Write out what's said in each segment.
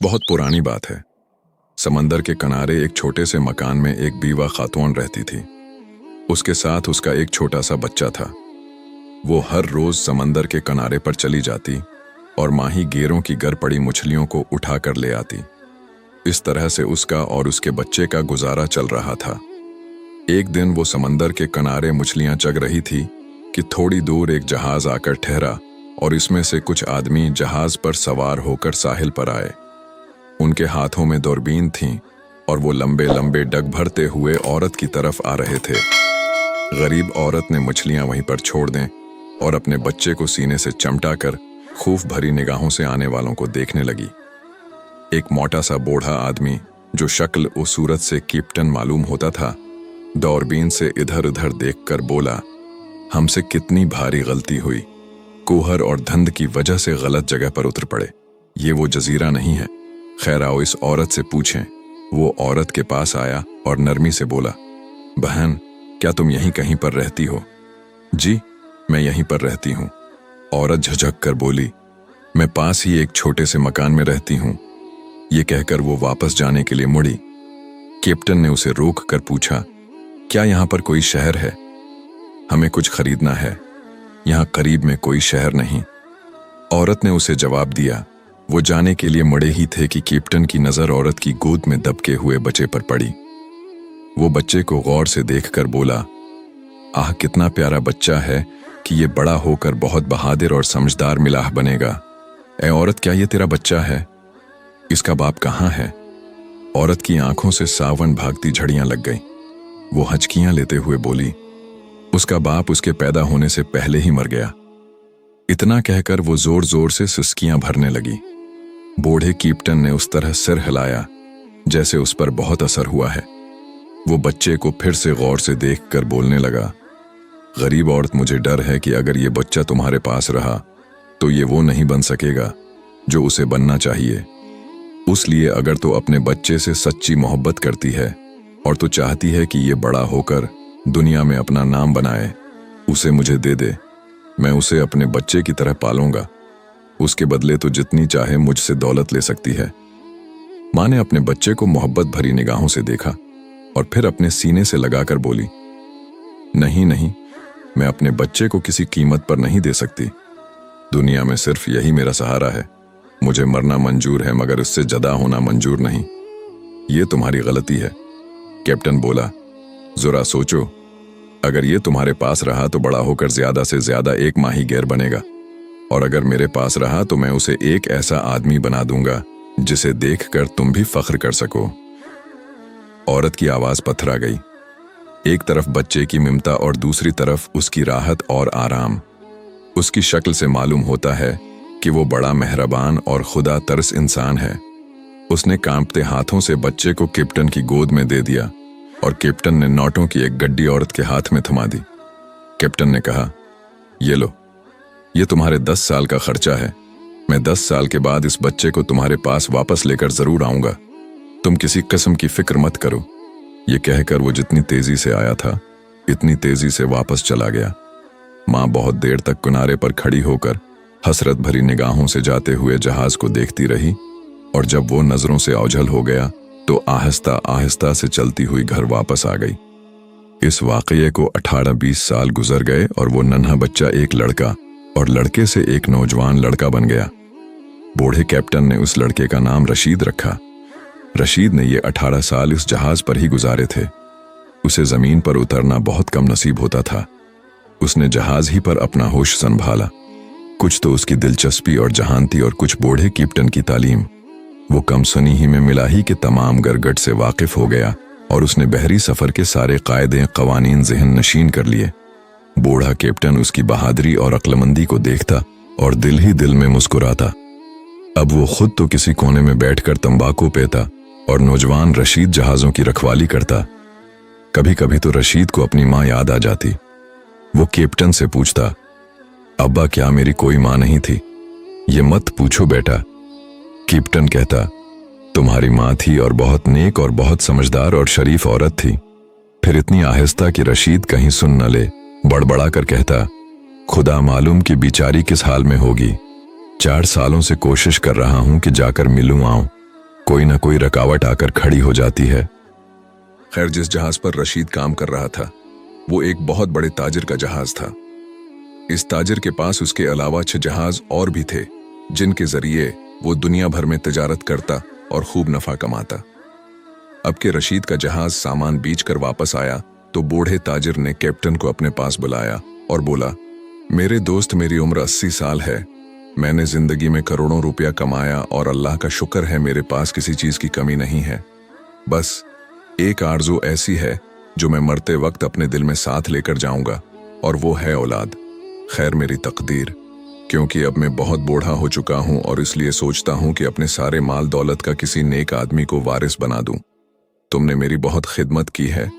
बहुत पुरानी बात है। समंदर के किनारे एक छोटे से मकान में एक बीवा खातून रहती थी। उसके साथ उसका एक छोटा सा बच्चा था। वो हर रोज समंदर के किनारे पर चली जाती और माही गेरों की गर पड़ी मछलियों को उठा कर ले आती। इस तरह से उसका और उसके बच्चे का गुजारा चल रहा था। एक दिन वो समंदर के किनारे मछलियां चग रही थी कि थोड़ी दूर एक जहाज आकर ठहरा और इसमें से कुछ आदमी जहाज पर सवार होकर साहिल पर आए। उनके हाथों में दूरबीन थी और वो लंबे लंबे डग भरते हुए औरत की तरफ आ रहे थे। गरीब औरत ने मछलियां वहीं पर छोड़ दें और अपने बच्चे को सीने से चमटा कर खूफ भरी निगाहों से आने वालों को देखने लगी। एक मोटा सा बूढ़ा आदमी जो शक्ल और सूरत से कैप्टन मालूम होता था, दूरबीन से इधर उधर देखकर बोला, हमसे कितनी भारी गलती हुई। कोहर और धंध की वजह से गलत जगह पर उतर पड़े। ये वो जजीरा नहीं है। खैर आओ इस औरत से पूछें। वो औरत के पास आया और नरमी से बोला, बहन क्या तुम यहीं कहीं पर रहती हो? जी मैं यहीं पर रहती हूँ। औरत झिझक कर बोली, मैं पास ही एक छोटे से मकान में रहती हूँ। ये कहकर वो वापस जाने के लिए मुड़ी। कैप्टन ने उसे रोक कर पूछा, क्या यहाँ पर कोई शहर है? हमें कुछ खरीदना है। यहाँ करीब में कोई शहर नहीं। औरत ने उसे जवाब दिया। वो जाने के लिए मुड़े ही थे कि कैप्टन की नजर औरत की गोद में दबके हुए बच्चे पर पड़ी। वो बच्चे को गौर से देखकर बोला, आह कितना प्यारा बच्चा है कि ये बड़ा होकर बहुत बहादुर और समझदार मिलाह बनेगा। ऐ औरत क्या ये तेरा बच्चा है? इसका बाप कहाँ है? औरत की आंखों से सावन भागती झड़ियां लग गई। वो हचकियां लेते हुए बोली, उसका बाप उसके पैदा होने से पहले ही मर गया। इतना कहकर वो जोर जोर से सुस्कियां भरने लगी। बूढ़े कैप्टन ने उस तरह सिर हिलाया जैसे उस पर बहुत असर हुआ है। वो बच्चे को फिर से गौर से देखकर बोलने लगा, गरीब औरत मुझे डर है कि अगर ये बच्चा तुम्हारे पास रहा तो ये वो नहीं बन सकेगा जो उसे बनना चाहिए। उसलिए अगर तो अपने बच्चे से सच्ची मोहब्बत करती है और तो चाहती है कि ये बड़ा होकर दुनिया में अपना नाम बनाए, उसे मुझे दे दे। मैं उसे अपने बच्चे की तरह पालूंगा। उसके बदले तो जितनी चाहे मुझसे दौलत ले सकती है। माँ ने अपने बच्चे को मोहब्बत भरी निगाहों से देखा और फिर अपने सीने से लगाकर बोली, नहीं नहीं, मैं अपने बच्चे को किसी कीमत पर नहीं दे सकती। दुनिया में सिर्फ यही मेरा सहारा है। मुझे मरना मंजूर है मगर उससे जुदा होना मंजूर नहीं। ये तुम्हारी गलती है। कैप्टन बोला, जरा सोचो, अगर ये तुम्हारे पास रहा तो बड़ा होकर ज्यादा से ज्यादा एक माही गैर बनेगा, और अगर मेरे पास रहा तो मैं उसे एक ऐसा आदमी बना दूंगा जिसे देखकर तुम भी फख्र कर सको। औरत की आवाज पथरा गई। एक तरफ बच्चे की ममता और दूसरी तरफ उसकी राहत और आराम। उसकी शक्ल से मालूम होता है कि वो बड़ा मेहरबान और खुदा तरस इंसान है। उसने कांपते हाथों से बच्चे को कैप्टन की गोद में दे दिया और कैप्टन ने नोटों की एक गड्डी औरत के हाथ में थमा दी। कैप्टन ने कहा, ये लो, ये तुम्हारे 10 साल का खर्चा है। मैं 10 साल के बाद इस बच्चे को तुम्हारे पास वापस लेकर जरूर आऊंगा। तुम किसी किस्म की फिक्र मत करो। ये कहकर वो जितनी तेजी से आया था इतनी तेजी से वापस चला गया। माँ बहुत देर तक किनारे पर खड़ी होकर हसरत भरी निगाहों से जाते हुए जहाज को देखती रही, और जब वो नजरों से ओझल हो गया तो आहिस्ता आहिस्ता से चलती हुई घर वापस आ गई। इस वाकये को 18-20 साल गुजर गए और वो नन्हा बच्चा एक लड़का और लड़के से एक नौजवान लड़का बन गया। बूढ़े कैप्टन ने उस लड़के का नाम रशीद रखा। रशीद ने ये 18 साल इस जहाज पर ही गुजारे थे। उसे जमीन पर उतरना बहुत कम नसीब होता था। उसने जहाज ही पर अपना होश संभाला। कुछ तो उसकी दिलचस्पी और जहानती और कुछ बूढ़े कैप्टन की तालीम। वो कम सुनी ही में मिलाही के तमाम गरगट से वाकिफ हो गया और उसने बहरी सफर के सारे कायदे कवानीन ज़हन नशीन कर लिए। बूढ़ा कैप्टन उसकी बहादुरी और अक्लमंदी को देखता और दिल ही दिल में मुस्कुराता। अब वो खुद तो किसी कोने में बैठकर तंबाकू पीता और नौजवान रशीद जहाज़ों की रखवाली करता। कभी कभी तो रशीद को अपनी माँ याद आ जाती। वो कैप्टन से पूछता, अब्बा क्या मेरी कोई माँ नहीं थी? ये मत पूछो बेटा। कैप्टन कहता, तुम्हारी माँ थी और बहुत नेक और बहुत समझदार और शरीफ औरत थी। फिर इतनी आहिस्ता कि रशीद कहीं सुन न ले, बड़बड़ा कर कहता, खुदा मालूम कि बेचारी किस हाल में होगी। 4 सालों से कोशिश कर रहा हूं कि जाकर मिलूं आऊं, कोई ना कोई रुकावट आकर खड़ी हो जाती है। खैर, जिस जहाज पर रशीद काम कर रहा था वो एक बहुत बड़े ताजिर का जहाज था। इस ताजिर के पास उसके अलावा 6 जहाज और भी थे जिनके जरिए वो दुनिया भर में तिजारत करता और खूब नफा कमाता। अब के रशीद का जहाज सामान बीच कर वापस आया तो बूढ़े ताजिर ने कैप्टन को अपने पास बुलाया और बोला, मेरे दोस्त, मेरी उम्र 80 साल है। मैंने जिंदगी में करोड़ों रुपया कमाया और अल्लाह का शुक्र है मेरे पास किसी चीज की कमी नहीं है। बस एक आरज़ू ऐसी है जो मैं मरते वक्त अपने दिल में साथ लेकर जाऊंगा, और वो है औलाद। खैर, मेरी तकदीर, क्योंकि अब मैं बहुत बूढ़ा हो चुका हूं और इसलिए सोचता हूं कि अपने सारे माल दौलत का किसी नेक आदमी को वारिस बना दूं। तुमने मेरी बहुत खिदमत की है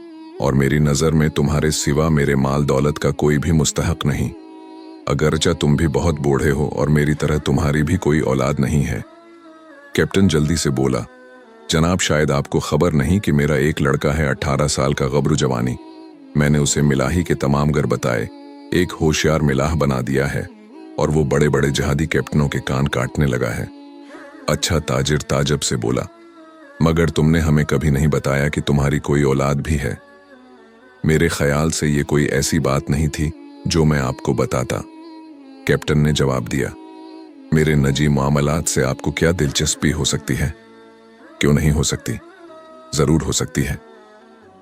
और मेरी नज़र में तुम्हारे सिवा मेरे माल दौलत का कोई भी मुस्तहक नहीं। अगरचा तुम भी बहुत बूढ़े हो और मेरी तरह तुम्हारी भी कोई औलाद नहीं है। कैप्टन जल्दी से बोला, जनाब, शायद आपको खबर नहीं कि मेरा एक लड़का है 18 साल का गब्र जवानी। मैंने उसे मिलाही के तमाम गर बताए, एक होशियार मिलाह बना दिया है और वो बड़े बड़े जहादी कैप्टनों के कान काटने लगा है। अच्छा, ताजिर ताजब से बोला, मगर तुमने हमें कभी नहीं बताया कि तुम्हारी कोई औलाद भी है। मेरे ख्याल से ये कोई ऐसी बात नहीं थी जो मैं आपको बताता। कैप्टन ने जवाब दिया, मेरे निजी मामलात से आपको क्या दिलचस्पी हो सकती है? क्यों नहीं हो सकती, जरूर हो सकती है।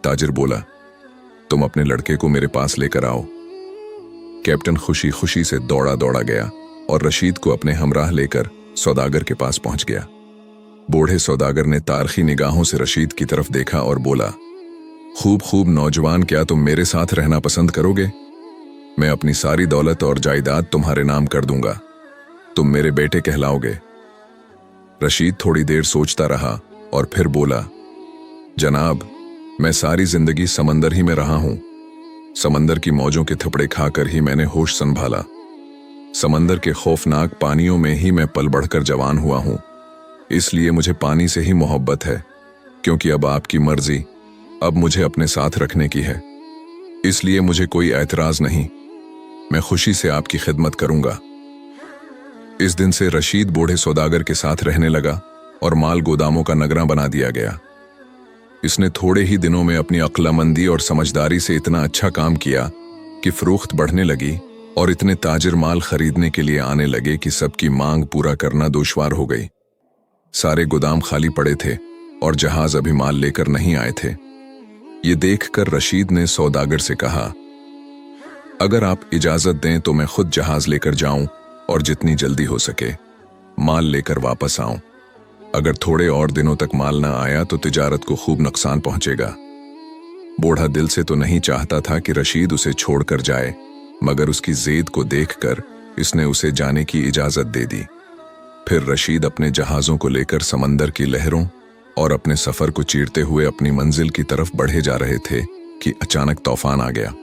ताजिर बोला, तुम अपने लड़के को मेरे पास लेकर आओ। कैप्टन खुशी खुशी से दौड़ा दौड़ा गया और रशीद को अपने हमराह लेकर सौदागर के पास पहुंच गया। बूढ़े सौदागर ने तारखी निगाहों से रशीद की तरफ देखा और बोला, खूब खूब नौजवान, क्या तुम मेरे साथ रहना पसंद करोगे? मैं अपनी सारी दौलत और जायदाद तुम्हारे नाम कर दूंगा। तुम मेरे बेटे कहलाओगे। रशीद थोड़ी देर सोचता रहा और फिर बोला, जनाब, मैं सारी जिंदगी समंदर ही में रहा हूं। समंदर की मौजों के थपड़े खाकर ही मैंने होश संभाला। समंदर के खौफनाक पानियों में ही मैं पल बढ़कर जवान हुआ हूं। इसलिए मुझे पानी से ही मोहब्बत है, क्योंकि अब आपकी मर्जी अब मुझे अपने साथ रखने की है। इसलिए मुझे कोई ऐतराज नहीं, मैं खुशी से आपकी खिदमत करूंगा। इस दिन से रशीद बूढ़े सौदागर के साथ रहने लगा और माल गोदामों का नगरा बना दिया गया। इसने थोड़े ही दिनों में अपनी अक्लमंदी और समझदारी से इतना अच्छा काम किया कि फरोख्त बढ़ने लगी और इतने ताजिर माल खरीदने के लिए आने लगे कि सबकी मांग पूरा करना दुश्वार हो गई। सारे गोदाम खाली पड़े थे और जहाज अभी माल लेकर नहीं आए थे। ये देखकर रशीद ने सौदागर से कहा, अगर आप इजाजत दें तो मैं खुद जहाज लेकर जाऊं और जितनी जल्दी हो सके माल लेकर वापस आऊं। अगर थोड़े और दिनों तक माल ना आया तो तिजारत को खूब नुकसान पहुंचेगा। बूढ़ा दिल से तो नहीं चाहता था कि रशीद उसे छोड़कर जाए, मगर उसकी जेद को देखकर इसने उसे जाने की इजाजत दे दी। फिर रशीद अपने जहाजों को लेकर समंदर की लहरों और अपने सफर को चीरते हुए अपनी मंजिल की तरफ बढ़े जा रहे थे कि अचानक तूफान आ गया।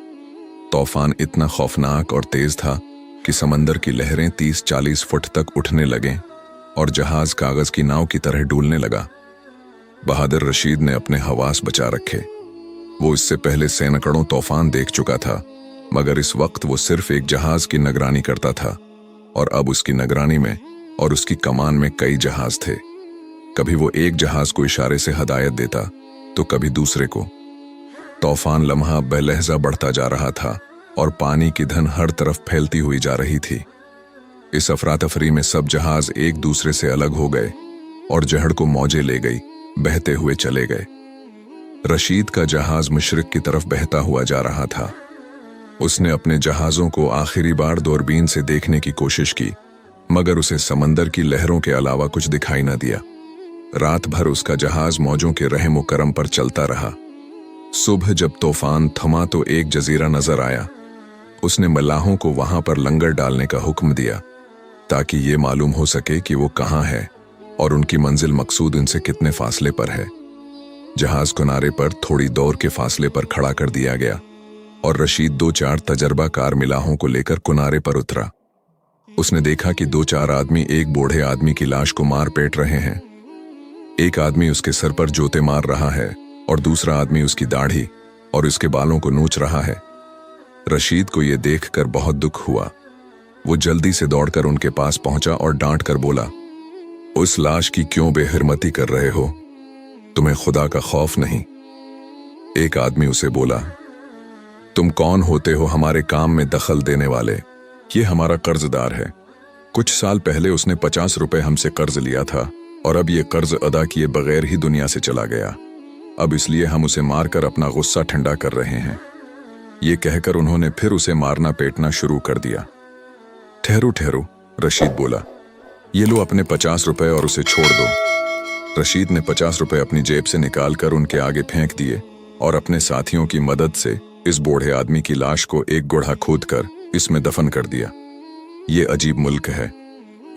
तूफान इतना खौफनाक और तेज था कि समंदर की लहरें 30-40 फुट तक उठने लगें और जहाज कागज की नाव की तरह डूलने लगा। बहादुर रशीद ने अपने हवास बचा रखे। वो इससे पहले सैकड़ों तूफान देख चुका था, मगर इस वक्त वो सिर्फ एक जहाज की निगरानी करता था और अब उसकी निगरानी में और उसकी कमान में कई जहाज थे। कभी वो एक जहाज को इशारे से हदायत देता तो कभी दूसरे को। तूफान लम्हा बेलहजा बढ़ता जा रहा था और पानी की धन हर तरफ फैलती हुई जा रही थी। इस अफरा-तफरी में सब जहाज एक दूसरे से अलग हो गए और जहड़ को मौजें ले गई, बहते हुए चले गए। रशीद का जहाज मशरिक की तरफ बहता हुआ जा रहा था। उसने अपने जहाजों को आखिरी बार दूरबीन से देखने की कोशिश की, मगर उसे समंदर की लहरों के अलावा कुछ दिखाई न दिया। रात भर उसका जहाज मौजों के रहम करम पर चलता रहा। सुबह जब तूफान थमा तो एक जजीरा नजर आया। उसने मल्लाहों को वहां पर लंगर डालने का हुक्म दिया ताकि ये मालूम हो सके कि वो कहाँ है और उनकी मंजिल मकसूद उनसे कितने फासले पर है। जहाज किनारे पर थोड़ी दूर के फासले पर खड़ा कर दिया गया और रशीद 2-4 तजर्बाकार मिलाहों को लेकर किनारे पर उतरा। उसने देखा कि 2-4 आदमी एक बूढ़े आदमी की लाश को मार पीट रहे हैं। एक आदमी उसके सर पर जोते मार रहा है और दूसरा आदमी उसकी दाढ़ी और उसके बालों को नोच रहा है। रशीद को यह देखकर बहुत दुख हुआ। वो जल्दी से दौड़कर उनके पास पहुंचा और डांट कर बोला, उस लाश की क्यों बेहिरमती कर रहे हो? तुम्हें खुदा का खौफ नहीं? एक आदमी उसे बोला, तुम कौन होते हो हमारे काम में दखल देने वाले? ये हमारा कर्जदार है। कुछ साल पहले उसने 50 रुपए हमसे कर्ज लिया था और अब ये कर्ज अदा किए बगैर ही दुनिया से चला गया। अब इसलिए हम उसे मारकर अपना गुस्सा ठंडा कर रहे हैं। ये कहकर उन्होंने फिर उसे मारना पीटना शुरू कर दिया। ठहरू ठहरू, रशीद बोला, ये लो अपने 50 रुपए और उसे छोड़ दो। रशीद ने 50 रुपए अपनी जेब से निकालकर उनके आगे फेंक दिए और अपने साथियों की मदद से इस बूढ़े आदमी की लाश को एक गुढ़ा खोदकर इसमें दफन कर दिया। ये अजीब मुल्क है।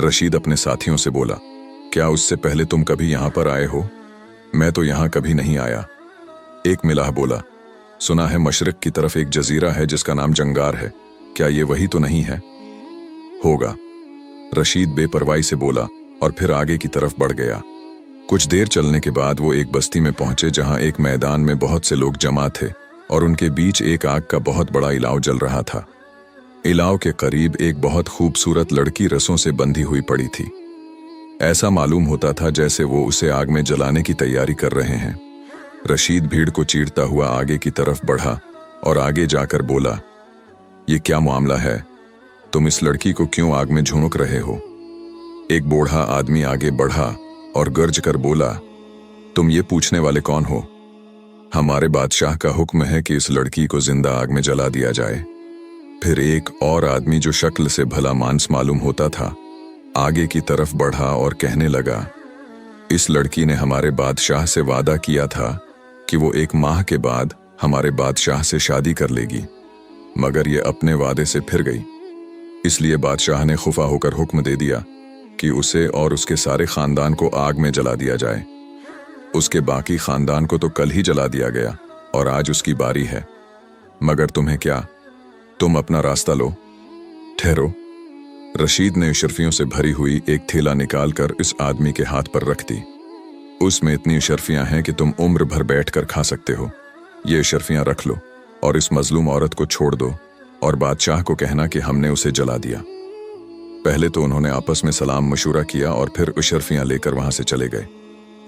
रशीद अपने साथियों से बोला, क्या उससे पहले तुम कभी यहां पर आए हो? मैं तो यहां कभी नहीं आया। एक मिलाह बोला, सुना है मशरिक की तरफ एक जजीरा है जिसका नाम जंगार है। क्या ये वही तो नहीं है? होगा, रशीद बेपरवाही से बोला और फिर आगे की तरफ बढ़ गया। कुछ देर चलने के बाद वो एक बस्ती में पहुंचे जहां एक मैदान में बहुत से लोग जमा थे और उनके बीच एक आग का बहुत बड़ा इलाव जल रहा था। इलाव के करीब एक बहुत खूबसूरत लड़की रस्सों से बंधी हुई पड़ी थी। ऐसा मालूम होता था जैसे वो उसे आग में जलाने की तैयारी कर रहे हैं। रशीद भीड़ को चीरता हुआ आगे की तरफ बढ़ा और आगे जाकर बोला, ये क्या मामला है? तुम इस लड़की को क्यों आग में झोंक रहे हो? एक बूढ़ा आदमी आगे बढ़ा और गर्ज कर बोला, तुम ये पूछने वाले कौन हो? हमारे बादशाह का हुक्म है कि इस लड़की को जिंदा आग में जला दिया जाए। फिर एक और आदमी जो शक्ल से भला मांस मालूम होता था आगे की तरफ बढ़ा और कहने लगा, इस लड़की ने हमारे बादशाह से वादा किया था कि वो 1 माह के बाद हमारे बादशाह से शादी कर लेगी, मगर ये अपने वादे से फिर गई। इसलिए बादशाह ने खुफा होकर हुक्म दे दिया कि उसे और उसके सारे खानदान को आग में जला दिया जाए। उसके बाकी खानदान को तो कल ही जला दिया गया और आज उसकी बारी है। मगर तुम्हें क्या, तुम अपना रास्ता लो। ठहरो। रशीद ने इशरफियों से भरी हुई एक थैला निकालकर इस आदमी के हाथ पर रख दी। उसमें इतनी इशरफियां हैं कि तुम उम्र भर बैठकर खा सकते हो। ये इशरफियां रख लो और इस मजलूम औरत को छोड़ दो और बादशाह को कहना कि हमने उसे जला दिया। पहले तो उन्होंने आपस में सलाम मशूरा किया और फिर इशरफियां लेकर वहां से चले गए।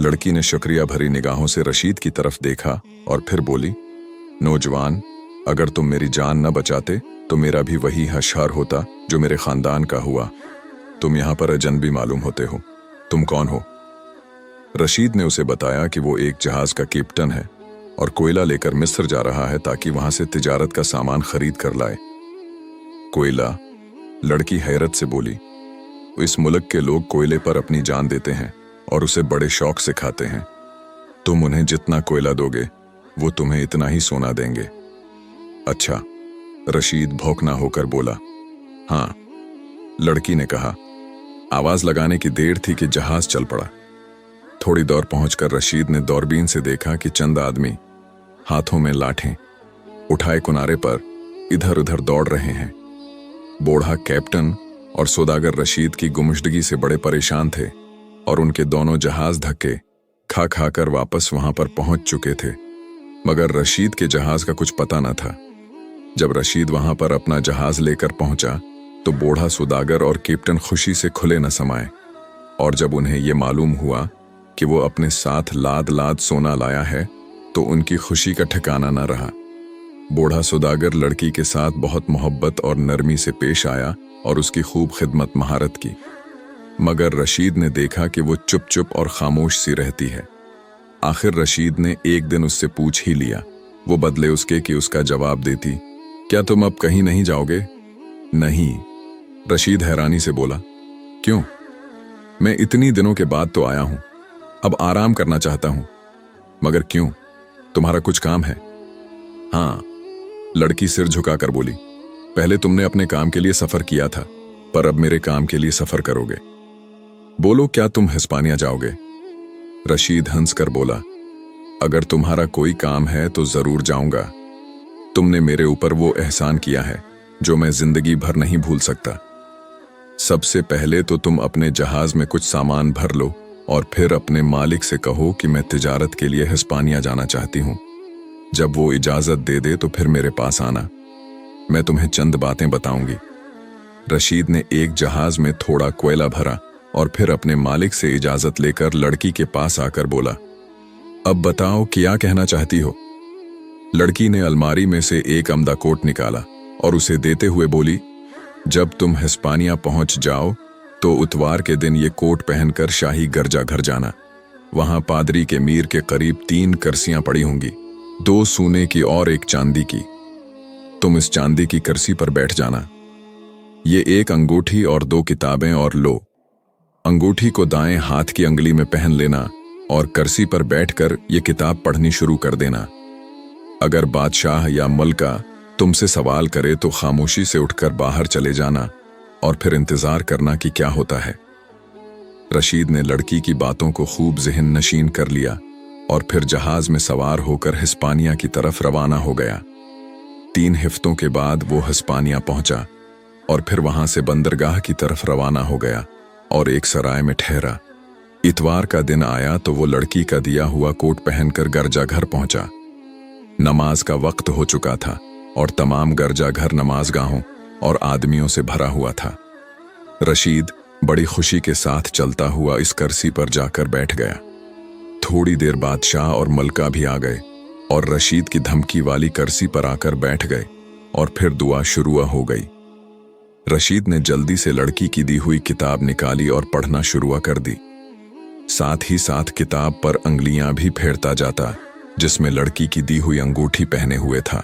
लड़की ने शुक्रिया भरी निगाहों से रशीद की तरफ देखा और फिर बोली, नौजवान, अगर तुम मेरी जान न बचाते तो मेरा भी वही हश्र होता जो मेरे खानदान का हुआ। तुम यहाँ पर अजनबी मालूम होते हो। तुम कौन हो? रशीद ने उसे बताया कि वो एक जहाज का कैप्टन है और कोयला लेकर मिस्र जा रहा है ताकि वहां से तिजारत का सामान खरीद कर लाए। कोयला? लड़की हैरत से बोली, इस मुल्क के लोग कोयले पर अपनी जान देते हैं और उसे बड़े शौक से खाते हैं। तुम उन्हें जितना कोयला दोगे वो तुम्हें इतना ही सोना देंगे। अच्छा, रशीद भौंकना होकर बोला। हाँ, लड़की ने कहा। आवाज लगाने की देर थी कि जहाज चल पड़ा। थोड़ी दूर पहुंचकर रशीद ने दूरबीन से देखा कि चंद आदमी हाथों में लाठें उठाए किनारे पर इधर उधर दौड़ रहे हैं। बूढ़ा कैप्टन और सौदागर रशीद की गुमशुदगी से बड़े परेशान थे और उनके दोनों जहाज धक्के खा खा कर वापस वहां पर पहुंच चुके थे, मगर रशीद के जहाज का कुछ पता न था। जब रशीद वहां पर अपना जहाज लेकर पहुंचा तो बूढ़ा सौदागर और कैप्टन खुशी से खुले न समाये, और जब उन्हें यह मालूम हुआ कि वो अपने साथ लाद लाद सोना लाया है तो उनकी खुशी का ठिकाना न रहा। बूढ़ा सौदागर लड़की के साथ बहुत मोहब्बत और नरमी से पेश आया और उसकी खूब खिदमत महारत की, मगर रशीद ने देखा कि वो चुप चुप और खामोश सी रहती है। आखिर रशीद ने एक दिन उससे पूछ ही लिया, वो बदले उसके कि उसका जवाब देती, क्या तुम अब कहीं नहीं जाओगे? नहीं, रशीद हैरानी से बोला। क्यों? मैं इतनी दिनों के बाद तो आया हूं, अब आराम करना चाहता हूं। मगर क्यों, तुम्हारा कुछ काम है? हाँ, लड़की सिर झुकाकर बोली। पहले तुमने अपने काम के लिए सफर किया था, पर अब मेरे काम के लिए सफर करोगे। बोलो, क्या तुम हिस्पानिया जाओगे? रशीद हंसकर बोला, अगर तुम्हारा कोई काम है तो जरूर जाऊंगा। तुमने मेरे ऊपर वो एहसान किया है जो मैं जिंदगी भर नहीं भूल सकता। सबसे पहले तो तुम अपने जहाज में कुछ सामान भर लो और फिर अपने मालिक से कहो कि मैं तिजारत के लिए हिस्पानिया जाना चाहती हूं। जब वो इजाजत दे दे तो फिर मेरे पास आना, मैं तुम्हें चंद बातें बताऊंगी। रशीद ने एक जहाज में थोड़ा कोयला भरा और फिर अपने मालिक से इजाजत लेकर लड़की के पास आकर बोला, अब बताओ क्या कहना चाहती हो। लड़की ने अलमारी में से एक अमदा कोट निकाला और उसे देते हुए बोली, जब तुम हिस्पानिया पहुंच जाओ तो उतवार के दिन ये कोट पहनकर शाही गिरजा घर जाना। वहां पादरी के मीर के करीब 3 कुर्सियां पड़ी होंगी, 2 सोने की और 1 चांदी की। तुम इस चांदी की कुर्सी पर बैठ जाना। ये 1 अंगूठी और 2 किताबें और लो। अंगूठी को दाएं हाथ की अंगुली में पहन लेना और कुर्सी पर बैठकर ये किताब पढ़नी शुरू कर देना। अगर बादशाह या मलका तुमसे सवाल करे तो खामोशी से उठकर बाहर चले जाना और फिर इंतजार करना कि क्या होता है। रशीद ने लड़की की बातों को खूब ज़हन नशीन कर लिया और फिर जहाज में सवार होकर हिस्पानिया की तरफ रवाना हो गया। 3 हफ्तों के बाद वो हिस्पानिया पहुंचा और फिर वहां से बंदरगाह की तरफ रवाना हो गया और एक सराय में ठहरा। इतवार का दिन आया तो वो लड़की का दिया हुआ कोट पहनकर गिरजा घर पहुंचा। नमाज का वक्त हो चुका था और तमाम गिरजा घर नमाजगाहों और आदमियों से भरा हुआ था। रशीद बड़ी खुशी के साथ चलता हुआ इस कुर्सी पर जाकर बैठ गया। थोड़ी देर बाद शाह और मलका भी आ गए और रशीद की धमकी वाली कुर्सी पर आकर बैठ गए और फिर दुआ शुरू हो गई। रशीद ने जल्दी से लड़की की दी हुई किताब निकाली और पढ़ना शुरू कर दी। साथ ही साथ किताब पर अंगुलियां भी फेरता जाता जिसमें लड़की की दी हुई अंगूठी पहने हुए था।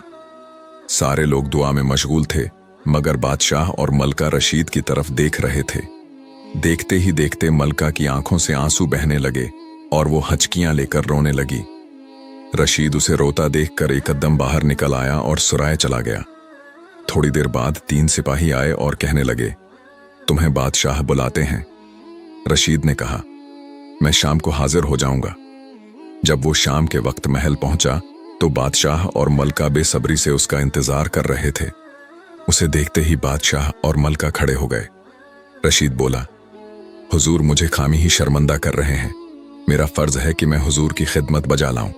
सारे लोग दुआ में मशगूल थे मगर बादशाह और मलका रशीद की तरफ देख रहे थे। देखते ही देखते मलका की आंखों से आंसू बहने लगे और वो हचकियां लेकर रोने लगी। रशीद उसे रोता देखकर एक कदम बाहर निकल आया और सुराय चला गया। थोड़ी देर बाद 3 सिपाही आए और कहने लगे, तुम्हें बादशाह बुलाते हैं। रशीद ने कहा, मैं शाम को हाजिर हो जाऊंगा। जब वो शाम के वक्त महल पहुंचा तो बादशाह और मलका बेसब्री से उसका इंतजार कर रहे थे। उसे देखते ही बादशाह और मलका खड़े हो गए। रशीद बोला, हुजूर मुझे खामी ही शर्मिंदा कर रहे हैं। मेरा फर्ज है कि मैं हुजूर की खिदमत बजा लाऊं।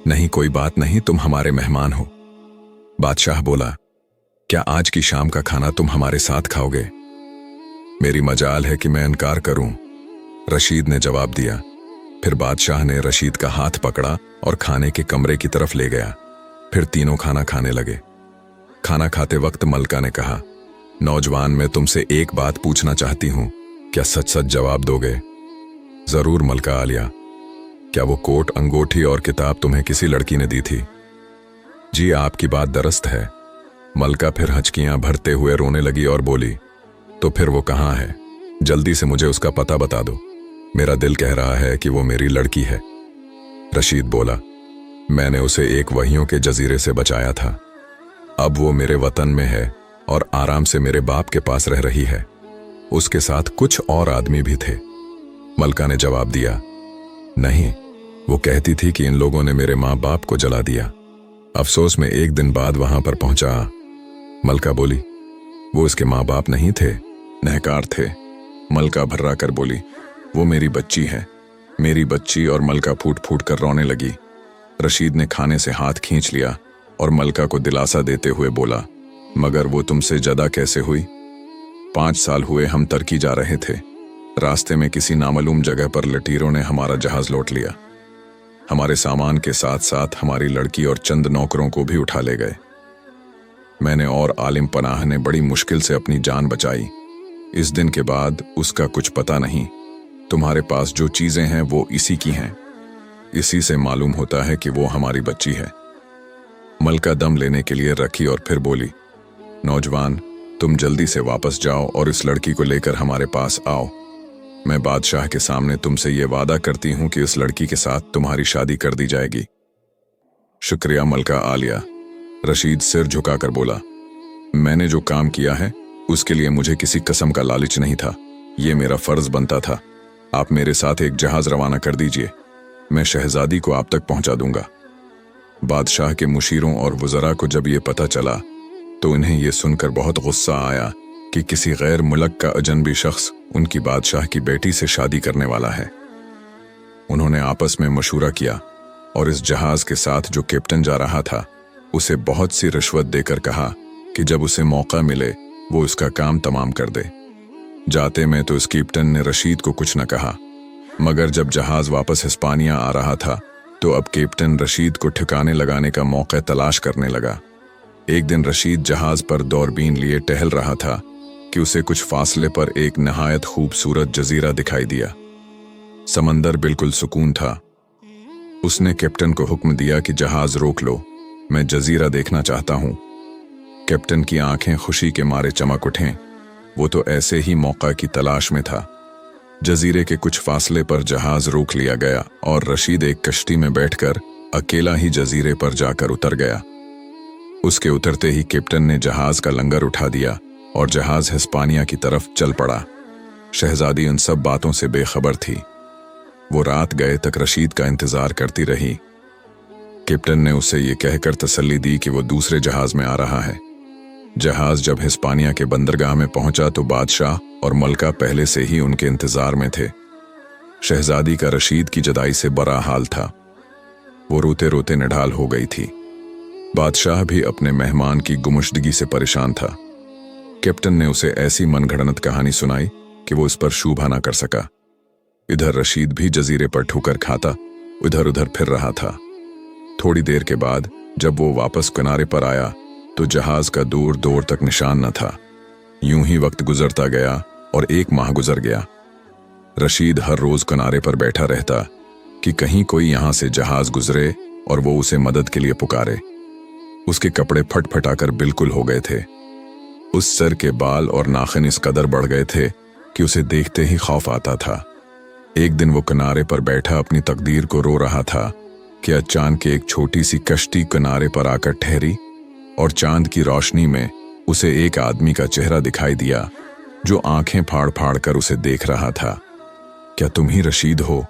नहीं, कोई बात नहीं, तुम हमारे मेहमान हो। बादशाह बोला, क्या आज की शाम का खाना तुम हमारे साथ खाओगे? मेरी मजाल है कि मैं इनकार करूं, रशीद ने जवाब दिया। फिर बादशाह ने रशीद का हाथ पकड़ा और खाने के कमरे की तरफ ले गया। फिर तीनों खाना खाने लगे। खाना खाते वक्त मलका ने कहा, नौजवान, मैं तुमसे एक बात पूछना चाहती हूं, क्या सच सच जवाब दोगे? जरूर मलका आलिया। क्या वो कोट, अंगूठी और किताब तुम्हें किसी लड़की ने दी थी? जी, आपकी बात दुरुस्त है। मलका फिर हचकियां भरते हुए रोने लगी और बोली, तो फिर वो कहाँ है? जल्दी से मुझे उसका पता बता दो। मेरा दिल कह रहा है कि वो मेरी लड़की है। रशीद बोला, मैंने उसे एक वहियों के जजीरे से बचाया था। अब वो मेरे वतन में है और आराम से मेरे बाप के पास रह रही है। उसके साथ कुछ और आदमी भी थे। मलका ने जवाब दिया, नहीं, वो कहती थी कि इन लोगों ने मेरे माँ बाप को जला दिया। अफसोस में 1 दिन बाद वहां पर पहुंचा। मलका बोली, वो इसके माँ बाप नहीं थे, नहकार थे। मलका भर्रा कर बोली, वो मेरी बच्ची है, मेरी बच्ची। और मलका फूट फूट कर रोने लगी। रशीद ने खाने से हाथ खींच लिया और मलका को दिलासा देते हुए बोला, मगर वो तुमसे जदा कैसे हुई? 5 साल हुए हम तरकी जा रहे थे। रास्ते में किसी नामालूम जगह पर लटीरों ने हमारा जहाज लौट लिया। हमारे सामान के साथ साथ हमारी लड़की और चंद नौकरों को भी उठा ले गए। मैंने और आलिम पनाह ने बड़ी मुश्किल से अपनी जान बचाई। इस दिन के बाद उसका कुछ पता नहीं। तुम्हारे पास जो चीजें हैं वो इसी की हैं। इसी से मालूम होता है कि वो हमारी बच्ची है। मलका दम लेने के लिए रखी और फिर बोली, नौजवान, तुम जल्दी से वापस जाओ और इस लड़की को लेकर हमारे पास आओ। मैं बादशाह के सामने तुमसे ये वादा करती हूं कि इस लड़की के साथ तुम्हारी शादी कर दी जाएगी। शुक्रिया मलका आलिया, रशीद सिर झुकाकर बोला। मैंने जो काम किया है उसके लिए मुझे किसी कसम का लालच नहीं था। ये मेरा फर्ज बनता था। आप मेरे साथ एक जहाज रवाना कर दीजिए, मैं शहजादी को आप तक पहुंचा दूंगा। बादशाह के मुशीरों और वज़रा को जब ये पता चला तो इन्हें यह सुनकर बहुत गुस्सा आया कि किसी गैर मुल्क का अजनबी शख्स उनकी बादशाह की बेटी से शादी करने वाला है। उन्होंने आपस में मशूरा किया और इस जहाज के साथ जो कैप्टन जा रहा था उसे बहुत सी रिश्वत देकर कहा कि जब उसे मौका मिले वो उसका काम तमाम कर दे। जाते में तो इस कैप्टन ने रशीद को कुछ न कहा, मगर जब जहाज वापस हिस्पानिया आ रहा था तो अब कैप्टन रशीद को ठिकाने लगाने का मौका तलाश करने लगा। एक दिन रशीद जहाज पर दौरबीन लिए टहल रहा था कि उसे कुछ फासले पर एक नहायत खूबसूरत जजीरा दिखाई दिया। समंदर बिल्कुल सुकून था। उसने कैप्टन को हुक्म दिया कि जहाज रोक लो, मैं जजीरा देखना चाहता हूं। कैप्टन की आंखें खुशी के मारे चमक उठें। वो तो ऐसे ही मौका की तलाश में था। जजीरे के कुछ फासले पर जहाज रोक लिया गया और रशीद एक कश्ती में बैठकर अकेला ही जजीरे पर जाकर उतर गया। उसके उतरते ही कैप्टन ने जहाज का लंगर उठा दिया और जहाज हिस्पानिया की तरफ चल पड़ा। शहजादी उन सब बातों से बेखबर थी। वो रात गए तक रशीद का इंतजार करती रही। कैप्टन ने उसे ये कहकर तसल्ली दी कि वो दूसरे जहाज में आ रहा है। जहाज जब हिस्पानिया के बंदरगाह में पहुंचा तो बादशाह और मलका पहले से ही उनके इंतजार में थे। शहजादी का रशीद की जुदाई से बुरा हाल था। वो रोते रोते निढाल हो गई थी। बादशाह भी अपने मेहमान की गुमशुदगी से परेशान था। कैप्टन ने उसे ऐसी मनगढ़ंत कहानी सुनाई कि वो इस पर शूभा ना कर सका। इधर रशीद भी जजीरे पर ठोकर खाता उधर उधर फिर रहा था। थोड़ी देर के बाद जब वो वापस किनारे पर आया तो जहाज का दूर दूर तक निशान न था। यूं ही वक्त गुजरता गया और 1 माह गुजर गया। रशीद हर रोज किनारे पर बैठा रहता कि कहीं कोई यहां से जहाज गुजरे और वो उसे मदद के लिए पुकारे। उसके कपड़े फटफटाकर बिल्कुल हो गए थे। उस सर के बाल और नाखून इस कदर बढ़ गए थे कि उसे देखते ही खौफ आता था। एक दिन वो किनारे पर बैठा अपनी तकदीर को रो रहा था कि अचानक एक छोटी सी कश्ती किनारे पर आकर ठहरी और चांद की रोशनी में उसे एक आदमी का चेहरा दिखाई दिया जो आंखें फाड़ फाड़ कर उसे देख रहा था। क्या तुम ही रशीद हो?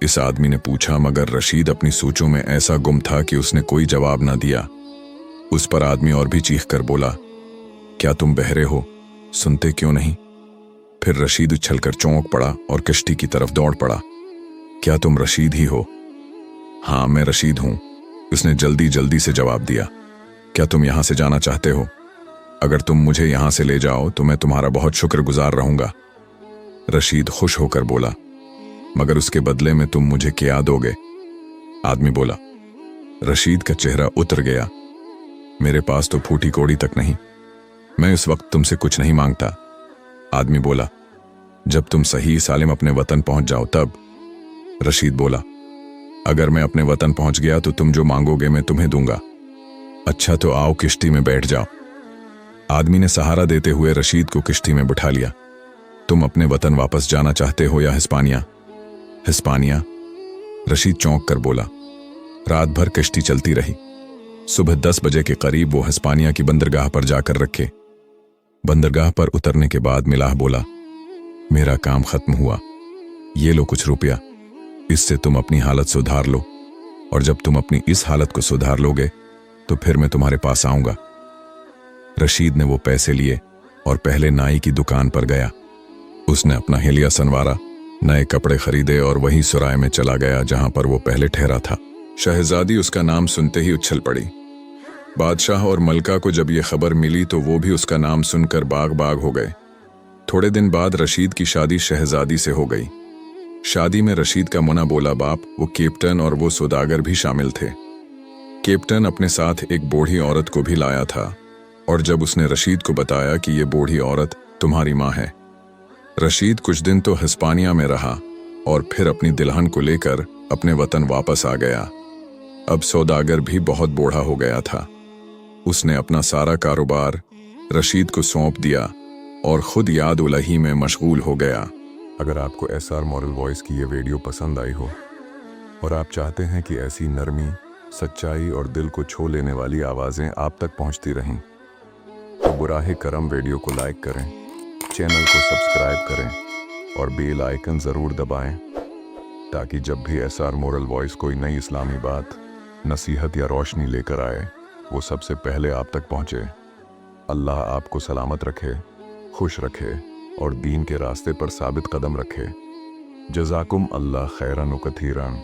इस आदमी ने पूछा, मगर रशीद अपनी सोचों में ऐसा गुम था कि उसने कोई जवाब ना दिया। उस पर आदमी और भी चीख कर बोला, क्या तुम बहरे हो? सुनते क्यों नहीं? फिर रशीद उछलकर चौंक पड़ा और कश्ती की तरफ दौड़ पड़ा। क्या तुम रशीद ही हो? हाँ, मैं रशीद हूं, उसने जल्दी जल्दी से जवाब दिया। क्या तुम यहां से जाना चाहते हो? अगर तुम मुझे यहां से ले जाओ तो मैं तुम्हारा बहुत शुक्रगुजार रहूंगा। रशीद खुश होकर बोला, मगर उसके बदले में तुम मुझे क्या दोगे? आदमी बोला। रशीद का चेहरा उतर गया। मेरे पास तो फूटी कोड़ी तक नहीं, मैं इस वक्त तुमसे कुछ नहीं मांगता। आदमी बोला, जब तुम सही सालिम अपने वतन पहुंच जाओ तब। रशीद बोला, अगर मैं अपने वतन पहुंच गया तो तुम जो मांगोगे मैं तुम्हें दूंगा। अच्छा तो आओ किश्ती में बैठ जाओ। आदमी ने सहारा देते हुए रशीद को किश्ती में बिठा लिया। तुम अपने वतन वापस जाना चाहते हो या हिस्पानिया? हिस्पानिया, रशीद चौंक कर बोला। रात भर कश्ती चलती रही। सुबह 10 बजे के करीब वो हिस्पानिया की बंदरगाह पर जाकर रखे। बंदरगाह पर उतरने के बाद मिलाह बोला, मेरा काम खत्म हुआ, ये लो कुछ रुपया, इससे तुम अपनी हालत सुधार लो, और जब तुम अपनी इस हालत को सुधार लोगे तो फिर मैं तुम्हारे पास आऊंगा। रशीद ने वो पैसे लिए और पहले नाई की दुकान पर गया। उसने अपना हिलिया सनवारा, नए कपड़े खरीदे और वहीं सुराय में चला गया जहां पर वो पहले ठहरा था। शहजादी उसका नाम सुनते ही उछल पड़ी। बादशाह और मलका को जब ये खबर मिली तो वो भी उसका नाम सुनकर बाग बाग हो गए। थोड़े दिन बाद रशीद की शादी शहजादी से हो गई। शादी में रशीद का मुना बोला बाप, वो कैप्टन और वो सौदागर भी शामिल थे। कैप्टन अपने साथ एक बूढ़ी औरत को भी लाया था और जब उसने रशीद को बताया कि ये बूढ़ी औरत तुम्हारी माँ है। रशीद कुछ दिन तो हिस्पानिया में रहा और फिर अपनी दुल्हन को लेकर अपने वतन वापस आ गया। अब सौदागर भी बहुत बूढ़ा हो गया था। उसने अपना सारा कारोबार रशीद को सौंप दिया और खुद याद उलही में मशगूल हो गया। अगर आपको SR मॉरल वॉइस की ये वीडियो पसंद आई हो और आप चाहते हैं कि ऐसी नरमी, सच्चाई और दिल को छू लेने वाली आवाज़ें आप तक पहुंचती रहें तो बुराहे करम वीडियो को लाइक करें, चैनल को सब्सक्राइब करें और बेल आइकन ज़रूर दबाएं ताकि जब भी SR मॉरल वॉइस कोई नई इस्लामी बात, नसीहत या रोशनी लेकर आए वो सबसे पहले आप तक पहुँचे। अल्लाह आपको सलामत रखे, खुश रखे और दीन के रास्ते पर साबित कदम रखे। जज़ाकुम अल्लाह खैरन व कथीरन।